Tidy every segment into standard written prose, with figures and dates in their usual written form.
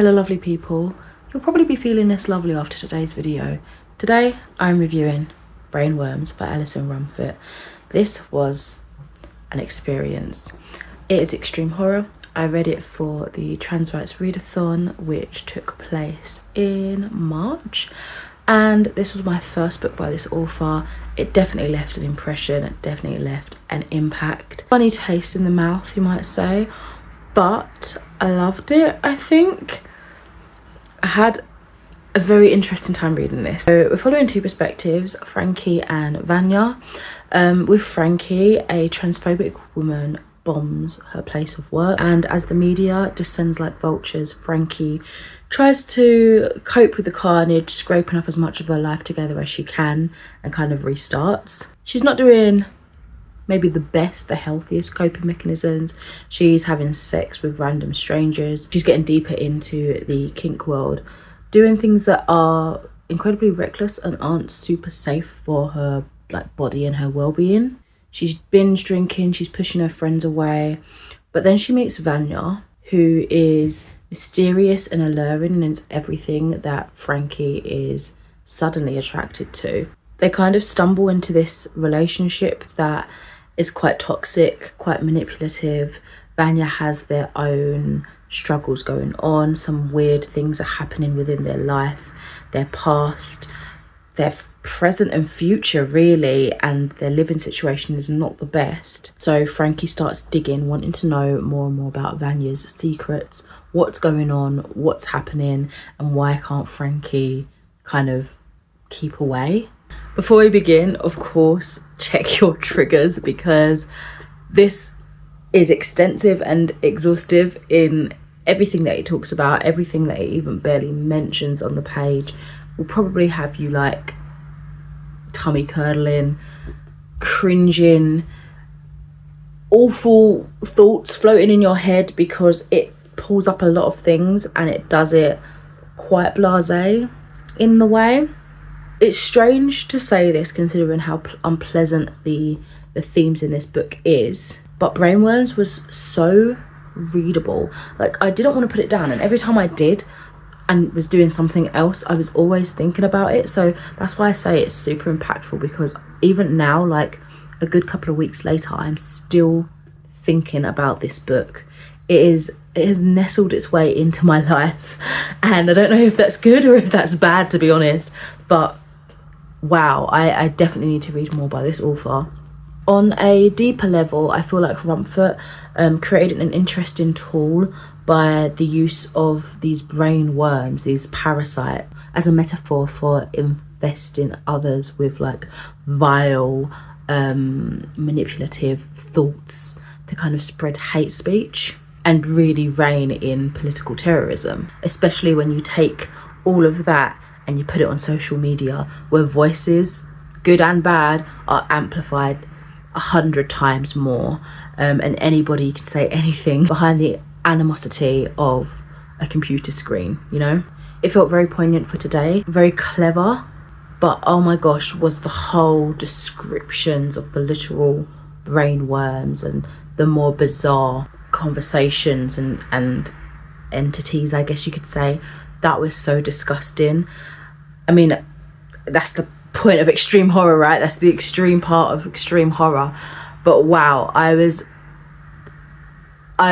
Hello lovely people, you'll probably be feeling this lovely after today's video. Today I'm reviewing Brainwyrms by Alison Rumfitt. This was an experience. It is extreme horror. I read it for the Trans Rights Readathon, which took place in March, and this was my first book by this author. It definitely left an impression, it definitely left an impact. Funny taste in the mouth, you might say, but I loved it. I think I had a very interesting time reading this. So we're following two perspectives, Frankie and Vanya. With Frankie, a transphobic woman bombs her place of work, and as the media descends like vultures, Frankie tries to cope with the carnage, scraping up as much of her life together as she can and kind of restarts. She's not doing maybe the best, the healthiest coping mechanisms. She's having sex with random strangers. She's getting deeper into the kink world, doing things that are incredibly reckless and aren't super safe for her body and her well-being. She's binge drinking, she's pushing her friends away, but then she meets Vanya, who is mysterious and alluring and is everything that Frankie is suddenly attracted to. They kind of stumble into this relationship that is quite toxic, quite manipulative. Vanya has their own struggles going on. Some weird things are happening within their life, their past, their present and future really, and their living situation is not the best. So Frankie starts digging, wanting to know more and more about Vanya's secrets, what's going on, what's happening, and why can't Frankie kind of keep away. Before we begin, of course, check your triggers, because this is extensive and exhaustive in everything that it talks about. Everything that it even barely mentions on the page will probably have you like tummy curdling, cringing, awful thoughts floating in your head, because it pulls up a lot of things and it does it quite blasé in the way. It's strange to say this considering how unpleasant the themes in this book is, but Brainwyrms was so readable. Like, I didn't want to put it down, and every time I did and was doing something else, I was always thinking about it. So that's why I say it's super impactful, because even now, like a good couple of weeks later, I'm still thinking about this book. It has nestled its way into my life, and I don't know if that's good or if that's bad, to be honest, but wow, I definitely need to read more by this author. On a deeper level, I feel like Rumfitt created an interesting tool by the use of these brain worms, these parasites, as a metaphor for investing others with like vile, manipulative thoughts to kind of spread hate speech and really rein in political terrorism, especially when you take all of that and you put it on social media, where voices, good and bad, are amplified 100 times more, and anybody can say anything behind the animosity of a computer screen, you know? It felt very poignant for today, very clever, but oh my gosh, was the whole descriptions of the literal brain worms and the more bizarre conversations and entities, I guess you could say, that was so disgusting. I mean, that's the point of extreme horror, right? That's the extreme part of extreme horror. But wow, I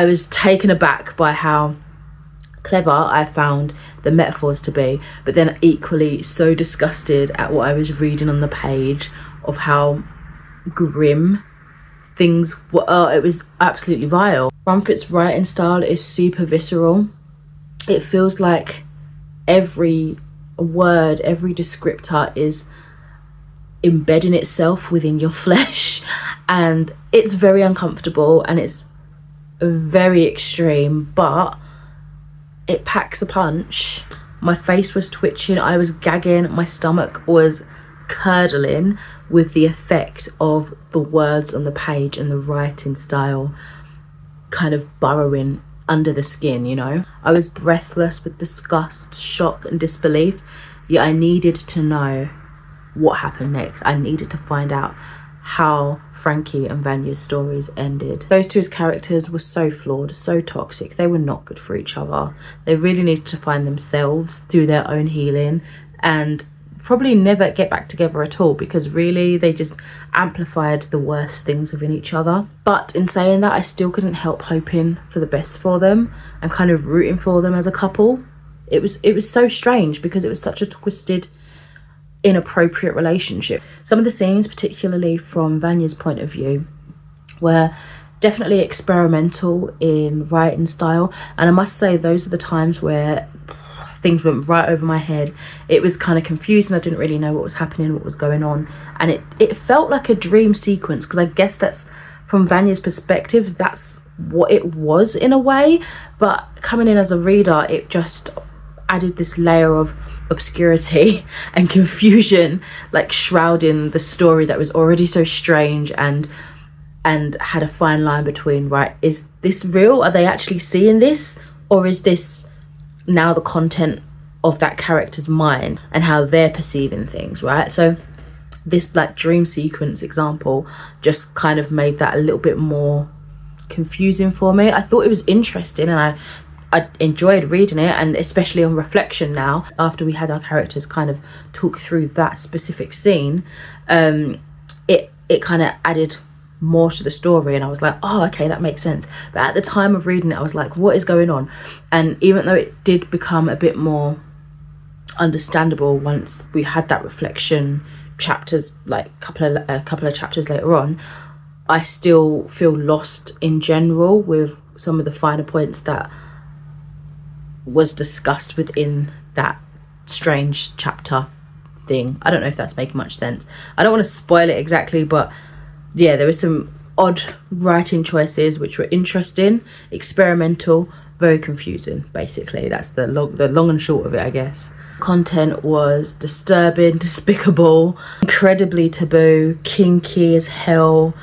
was taken aback by how clever I found the metaphors to be, but then equally so disgusted at what I was reading on the page of how grim things were. It was absolutely vile. Rumfitt's writing style is super visceral. It feels like every word, every descriptor is embedding itself within your flesh, and it's very uncomfortable and it's very extreme, but it packs a punch. My face was twitching, I was gagging, my stomach was curdling with the effect of the words on the page and the writing style kind of burrowing under the skin, you know? I was breathless with disgust, shock and disbelief, yet I needed to know what happened next. I needed to find out how Frankie and Vanya's stories ended. Those two's characters were so flawed, so toxic. They were not good for each other. They really needed to find themselves, do their own healing, and probably never get back together at all, because really they just amplified the worst things within each other. But in saying that, I still couldn't help hoping for the best for them and kind of rooting for them as a couple. It was so strange because it was such a twisted, inappropriate relationship. Some of the scenes, particularly from Vanya's point of view, were definitely experimental in writing style, and I must say those are the times where things went right over my head. It was kind of confusing. I didn't really know what was happening, what was going on, and it felt like a dream sequence, because I guess that's, from Vanya's perspective, that's what it was in a way. But coming in as a reader, it just added this layer of obscurity and confusion, like shrouding the story that was already so strange and had a fine line between, right, is this real? Are they actually seeing this? Or is this now the content of that character's mind and how they're perceiving things, right? So this like dream sequence example just kind of made that a little bit more confusing for me. I thought it was interesting, and I enjoyed reading it, and especially on reflection now, after we had our characters kind of talk through that specific scene, it kind of added more to the story, and I was like, oh, okay, that makes sense. But at the time of reading it, I was like, what is going on? And even though it did become a bit more understandable once we had that reflection chapters, like a couple of chapters later on, I still feel lost in general with some of the finer points that was discussed within that strange chapter thing. I don't know if that's making much sense. I don't want to spoil it exactly, but yeah, there were some odd writing choices which were interesting, experimental, very confusing. Basically, that's the long and short of it, I guess. Content was disturbing, despicable, incredibly taboo, kinky as hell,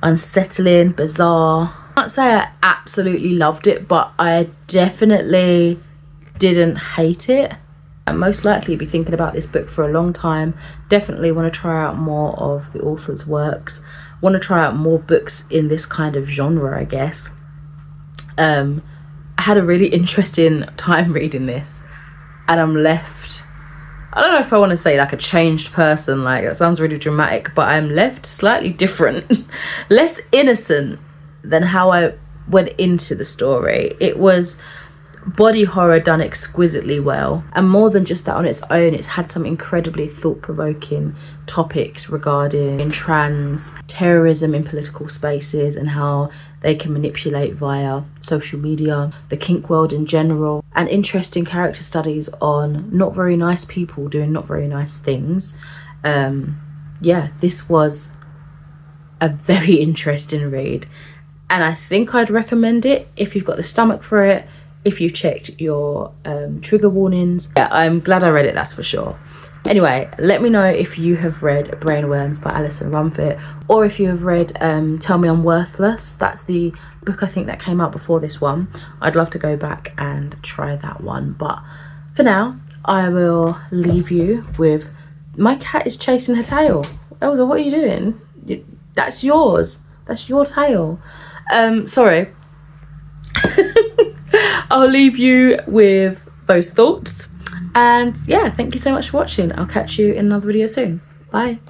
unsettling, bizarre. I can't say I absolutely loved it, but I definitely didn't hate it. I most likely be thinking about this book for a long time. Definitely want to try out more of the author's works. Want to try out more books in this kind of genre, I guess. I had a really interesting time reading this, and I'm left, I don't know if I want to say like a changed person, like that sounds really dramatic, but I'm left slightly different, less innocent than how I went into the story. It was body horror done exquisitely well, and more than just that on its own, it's had some incredibly thought-provoking topics regarding trans, terrorism in political spaces, and how they can manipulate via social media, the kink world in general, and interesting character studies on not very nice people doing not very nice things. Yeah, this was a very interesting read, and I think I'd recommend it if you've got the stomach for it, if you've checked your trigger warnings. Yeah, I'm glad I read it, that's for sure. Anyway, let me know if you have read Brainwyrms by Alison Rumfitt, or if you have read Tell Me I'm Worthless. That's the book I think that came out before this one. I'd love to go back and try that one, but for now I will leave you with, my cat is chasing her tail. Elsa, what are you doing? That's yours, that's your tail. Sorry. I'll leave you with those thoughts, and yeah, thank you so much for watching. I'll catch you in another video soon. Bye.